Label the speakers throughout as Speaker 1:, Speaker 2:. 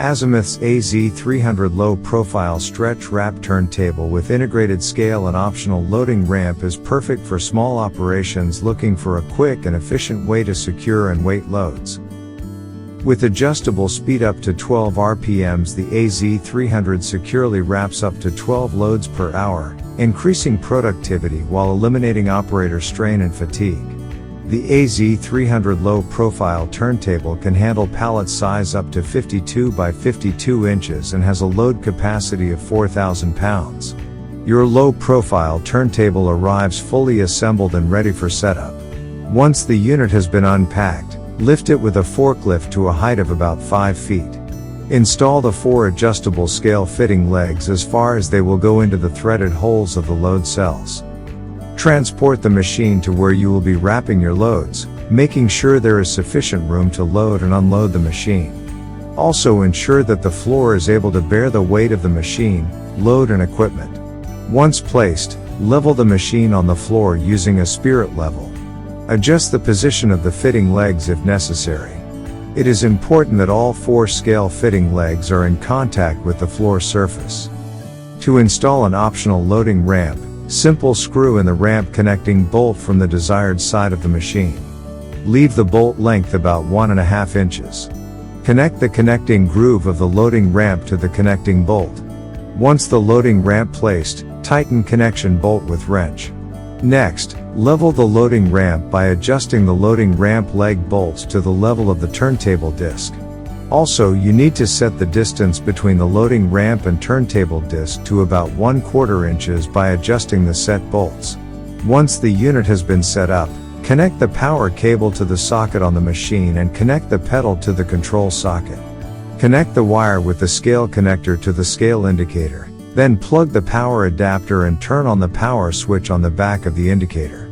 Speaker 1: AZIMUTH's AZ-300 Low Profile Stretch Wrap Turntable with integrated scale and optional loading ramp is perfect for small operations looking for a quick and efficient way to secure and weight loads. With adjustable speed up to 12 RPMs, the AZ-300 securely wraps up to 12 loads per hour, increasing productivity while eliminating operator strain and fatigue. The AZ-300 Low Profile Turntable can handle pallet size up to 52 by 52 inches and has a load capacity of 4,000 pounds. Your low profile turntable arrives fully assembled and ready for setup. Once the unit has been unpacked, lift it with a forklift to a height of about 5 feet. Install the 4 adjustable scale fitting legs as far as they will go into the threaded holes of the load cells. Transport the machine to where you will be wrapping your loads, making sure there is sufficient room to load and unload the machine. Also ensure that the floor is able to bear the weight of the machine, load and equipment. Once placed, level the machine on the floor using a spirit level. Adjust the position of the fitting legs if necessary. It is important that all 4 scale fitting legs are in contact with the floor surface. To install an optional loading ramp, simple screw in the ramp connecting bolt from the desired side of the machine. Leave the bolt length about 1.5 inches. Connect the connecting groove of the loading ramp to the connecting bolt. Once the loading ramp placed, tighten connection bolt with wrench. Next, level the loading ramp by adjusting the loading ramp leg bolts to the level of the turntable disc. Also, you need to set the distance between the loading ramp and turntable disc to about 1/4 inches by adjusting the set bolts. Once the unit has been set up, connect the power cable to the socket on the machine and connect the pedal to the control socket. Connect the wire with the scale connector to the scale indicator. Then plug the power adapter and turn on the power switch on the back of the indicator.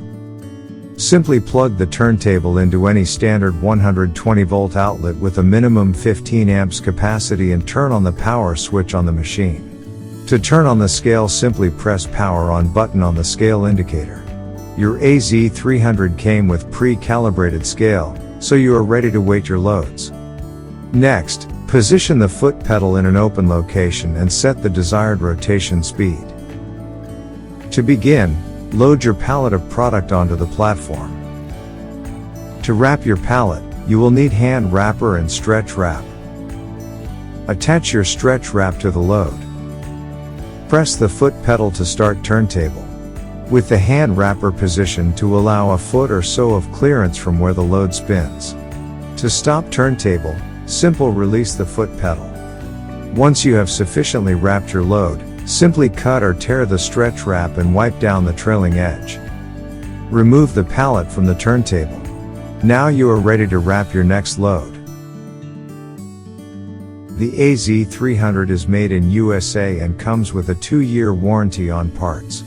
Speaker 1: Simply plug the turntable into any standard 120 volt outlet with a minimum 15 amps capacity and turn on the power switch on the machine. To turn on the scale, simply press power on button on the scale indicator. Your AZ-300 came with pre-calibrated scale, so you are ready to weight your loads. Next, position the foot pedal in an open location and set the desired rotation speed. To begin, load your pallet of product onto the platform. To wrap your pallet, you will need hand wrapper and stretch wrap. Attach your stretch wrap to the load. Press the foot pedal to start turntable, with the hand wrapper positioned to allow a foot or so of clearance from where the load spins. To stop turntable, simply release the foot pedal. Once you have sufficiently wrapped your load, simply cut or tear the stretch wrap and wipe down the trailing edge. Remove the pallet from the turntable. Now you are ready to wrap your next load. The AZ-300 is made in USA and comes with a 2-year warranty on parts.